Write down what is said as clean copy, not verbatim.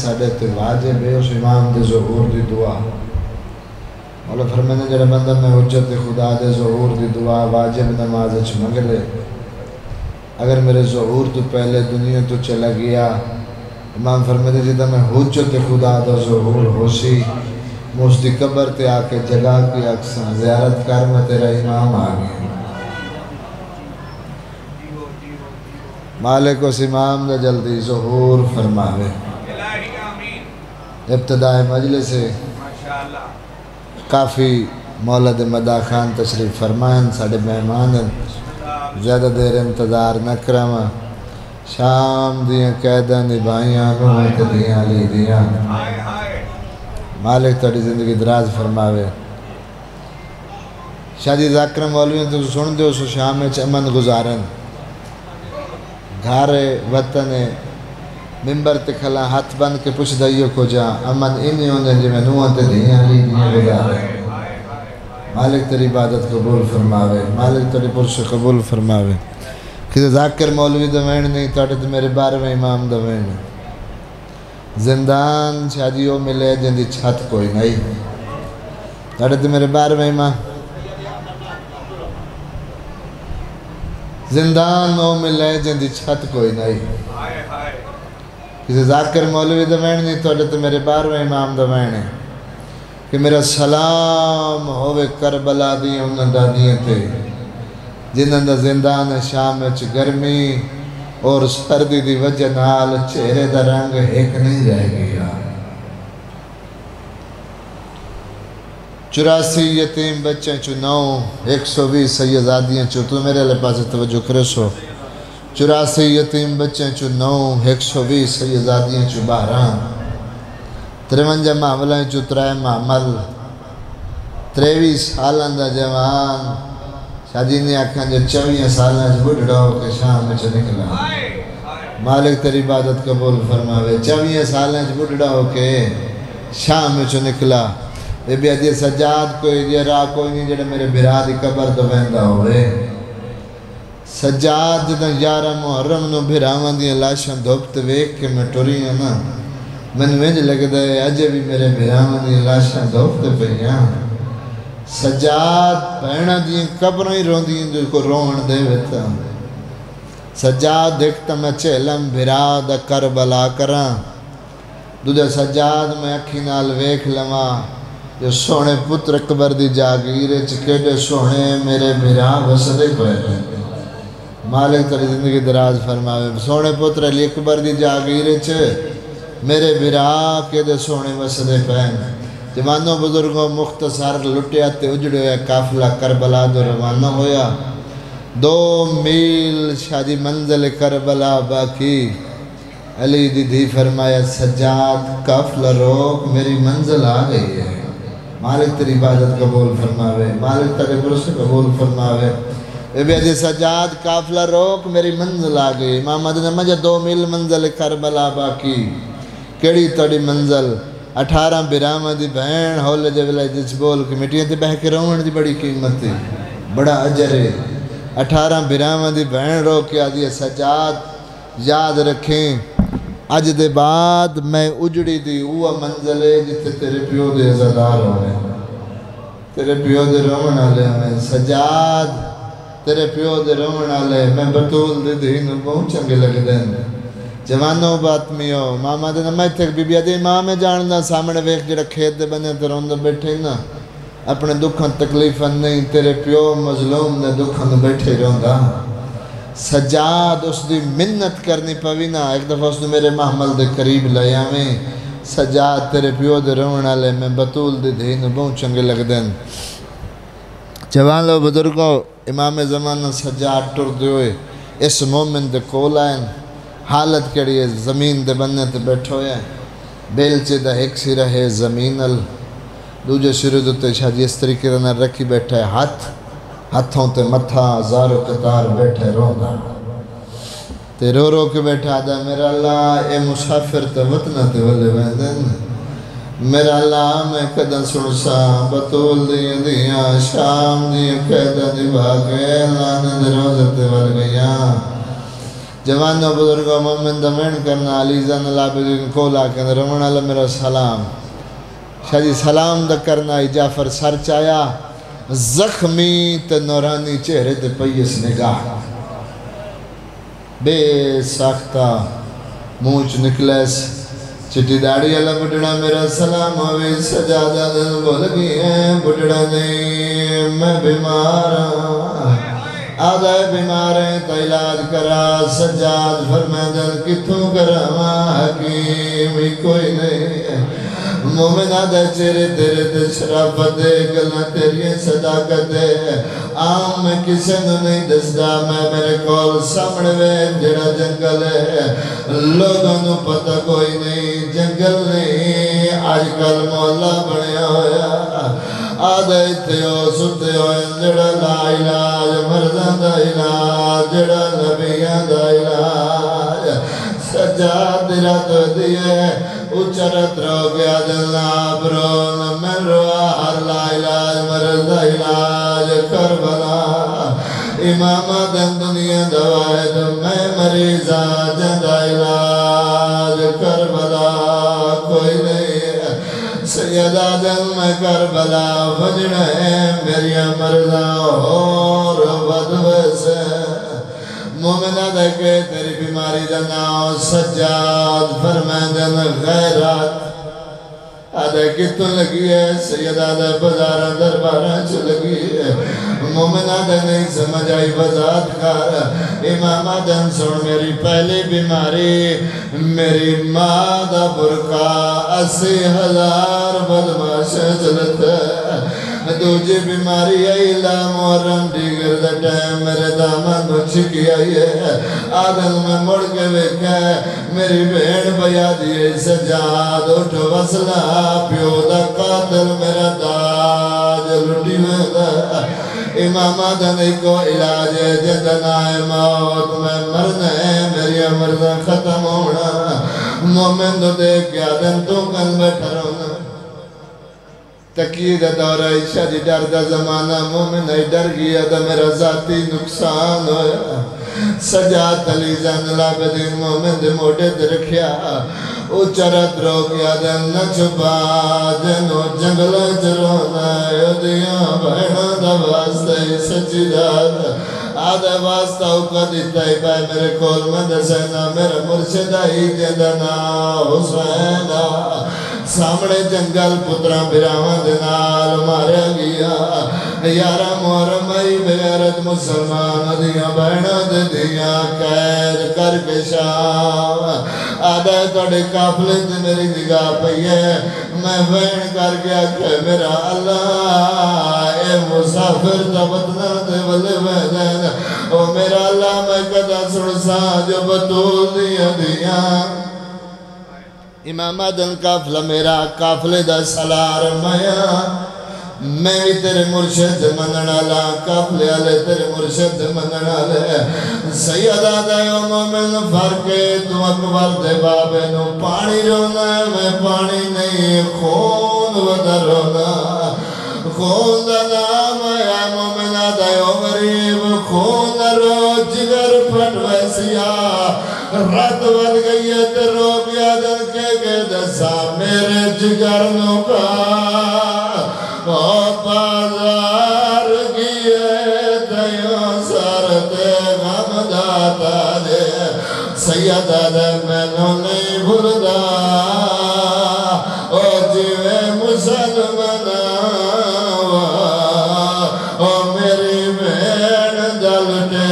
ساڑھے تے واجب ہے اس امام دے ظہور دی دعا مولا فرمانے جڑا بندہ میں حجت خدا دے ظہور دی دعا واجب نماز اچھ مگرے اگر میرے ظہور تو پہلے دنیا تو چلا گیا امام فرمانے جدہ میں حجت خدا دا ظہور ہو سی اس دی قبر تے آکے جگہ کی اکثر زیارت کر میں تیرا امام آگیا مالک اس امام دا جلدی ظہور فرماوے ابتداء مجلس سے کافی مولد مدہ خان تشریف فرمائن ساڑھے مہمان زیادہ دیر انتظار نہ کرما شام دیاں قیدہ نبھائیاں نوہت دیاں لی دیاں مالک تڑی زندگی دراز فرماوے شادی ذاکرہ مولویوں تو سن دے اس شام میں امن گزارن گھارے وطن ممبر تکھلا ہاتھ بند کے پوچھ دائیوں کو جا امن انہی ہوندے جی میں نوہت دیاں لی دیاں گزارن مالک تیری عبادت قبول فرماوے مالک تیری پرش قبول فرماوے کسی ذاکر مولوی دوین نہیں تاڑے تو میرے بارے میں امام دوین زندان شادیوں ملے جن دی چھت کوئی نہیں تاڑے تو میرے بارے میں امام زندان نو ملے جن دی چھت کوئی نہیں کسی ذاکر مولوی دوین نہیں تاڑے تو میرے بارے میں امام دوین ہے کہ میرا سلام ہوئے کربلا دیاں انہاں دادیاں تے جنہاں دا زندان شام وچ گرمی اور سردی دی وجہ نال چہرے دا رنگ ایک نہیں رہ گیا 84 یتیم بچیں چو 9 120 سیدادیاں چو تو میرے لئے پاس توجہ کرے سو 84 یتیم بچیں چو 9 120 سیدادیاں چو 12 53 معاملہ چو 3 معامل 23 سالان دا جوان شادی نے آکھاں جو 24 سالان جو بڑھڑا ہو کے شام میں چو نکلا مالک تیری عبادت قبول فرماوے 24 سالان جو بڑھڑا ہو کے شام میں چو نکلا یہ بھی عدیہ سجاد کوئی یہ راہ کوئی نہیں جڑا میرے بھرا دی قبر دو بہندہ ہوئے سجاد جدہ 11 محرم نو بھراوان دی لاشاں دھوپت ویک کے میں ٹوری ہیں نا من وینج لگ دے اجے بھی میرے بھراوان دی لاشاں دھوپت پہیاں سجاد پہنا دیں قبریں ہی رون دیں جو کو رون دے ویتا سجاد دیکھتا میں چہلم بھرا دا کربلا کران دودھا سجاد میں اکھی نال ویکھ لما جو سونے پتر قبر دی جاگیرے چکیڈے سونے میرے بھرا وسدے پہنے مالک تری زندگی دراز فرماوے سونے پتر علی قبر دی جاگیرے چھے میرے بھرا کے دے سونے وسدے پہنے جوانوں بزرگوں مختصر لٹیا تے اجڑے ہوئے کافلہ کربلا دو روانہ ہویا 2 میل شادی منزل کربلا باقی علی دی دھی فرمایا سجاد کافلہ روک میری منزل آ گئی ہے مالک تیری عبادت قبول فرماوے مالک تیری برس قبول فرماوے اے بھی سجاد کافلہ روک میری منزل آ گئی امام مدنہ مجھے 2 میل منزل کربلا باقی کیڑی تڑی منزل 18 برامہ دی بہن ہولے جے ویلے جس بول کے مٹیاں تے بہ کے رون دی بڑی قیمت ہے بڑا اجر ہے 18 برامہ دی بہن رو کے آدھی سجاد یاد رکھیں اج دے بعد میں اجڑی دی اوہ منزلے جتے تیرے پیو دے عزادار ہوئے تیرے پیو دے رون آلے ہمیں سجاد تیرے پیو دے رون آلے میں بطول دے دینو بہت چنگے لگ دیں جوانوں بات میو ماما دے نمائے تک بی بی آدھے امام جاننا سامنے ویک جڑا کھیت دے بنے تے روندہ بیٹھے نا اپنے دکھن تکلیفن نہیں تیرے پیو مظلوم نے دکھن بیٹھے روندہ سجاد اس دی منت کرنی پوینا ایک دفعہ اس نے میرے محمل دے قریب لیا میں سجاد تیرے پیو دے رونا لے میں بطول دے دھین بہت چنگے لگ دیں جوان لو بزرگوں امام زمانہ سجاد ٹر دے ہوئے اس مومن دے کول آئیں حالت کڑی ہے زمین دے بننے تے بیٹھو ہے بیلچے دا ایک سی رہے زمین دوجہ شروع دوتے شاید اس طریقے دے رکھی بیٹھا ہے ہاتھوں تے متھا ہزار و قطار بیٹھے رونا تے رو رو کے بیٹھا دا میرا اللہ اے مسافر تے وطنہ تے والے بیندن میرا اللہ میں قدن سنسا بطول دیاں شام دیاں قیدہ دی بھاگے لانے دے روزہ تے وال گیاں جوانوں بزرگوں مومن دمین کرنا علی زن العابدین کولا کن رمن اللہ میرا سلام شاہ جی سلام دا کرنا جعفر سر چایا زخمی تے نورانی چہرے تے پیس نگاہ بے ساختہ مونچ نکلیس چٹی داڑی اللہ بڑھڑا میرا سلام ہوئی سجادہ دل بول گئی ہیں بڑھڑا نہیں میں بیمارا آدھا بیمار ہیں تو علاج کرا سجاد فرمائے دل کتوں کرا حکیم ہی کوئی نہیں ہے مومن آدھا چہرے تیرے تے شرافت دے گلنا تیری صداقت دے آم میں کسے نو نہیں دسدا میں میرے کول سامنے وے جڑا جنگل ہے لوگوں نو پتہ کوئی نہیں جنگل نہیں آج کل مولا بنیا ہویا آدھے اتھے ہو ستے ہوئے جڑا لا علاج مردان دا علاج جڑا نبیان دا علاج سجاد دلہ تو دیئے اچھرت رو گیا دلنا برون من روا ہر لا علاج مرد علاج کربلا امام دن دنیا دوائے تو میں مریضہ جند علاج کربلا کوئی نہیں سیدہ دل میں کربلا فجر ہے میری مردہ اور بدو سے مومنہ دیکھے تیری بیماری دا ناؤ سجاد فرمائن دن غیرات آدھے کتوں لگی ہے سید آدھے بزارہ دربارہ چو لگی ہے مومنہ دے نہیں سمجھ آئی وزاد کھارا امام آدھن سن میری پہلی بیماری میری ماں دا برکا 80,000 بدماش جلت دوجی بیماری ایلا محرم دیگر دا ٹائم میرے دامن کو چھکی آئی ہے آدھل میں مڑ کے ویکھا میری بہن بیا دیئے سجاد اٹھو وصلہ پیو دا قاتل میرا داج لٹی میں دا امام آدھن کو علاج ہے جدنا موت میں مرنا ہے میری مرنا ختم ہونا مومن تو دیکھ کے آدھن تو کل بیٹھا رونا تقید دورہ عشاء جی ڈر دا زمانہ مومن ای ڈر گیا دا میرا ذاتی نقصان ہویا سجاد علی زن العابدین مومن دے موڑے دے رکھیا او چرت رو گیا دا نہ چھپا جنو جنگل جرونا او دیاں بہنا دا واسطہ سچی داد آدھے واسطہ اوکا دیتا ہی پائے میرے کول مدسینہ میرا مرشدہ ہی جدنا حسینہ سامنے جنگل پتران برامان دنال مارے گیا یارا محرم ای بغیرت مسلمان دیاں بہنا دیاں قید کر کے شام آدھے توڑے کافلے دے میری نگاہ پئی ہے میں بہن کر گیا کہ میرا اللہ اے مسافر تبتنا دے والے بہن او میرا اللہ میں کدا سڑسا جو بطول دیاں امام آدم کافلہ میرا کافلے دا سلار میا میں بھی تیرے مرشد مننا لا کافلے آلے تیرے مرشد مننا لے سید آدھائیو مومن فرقے تو اکبر دے بابے نو پانی رونا ہے میں پانی نہیں خون ودر رونا خون دا نام یا مومن آدھائیو غریب خون رو جگر پھٹ ویسیا رات ود گئی ہے تے رو بیا دن کے دسا میرے جگر نو کا بازار گئے دیوں سارتے غم داتا دے سید آدم میں نو نہیں بھردا او جیوے مسلمانہ او میری بہن دلٹے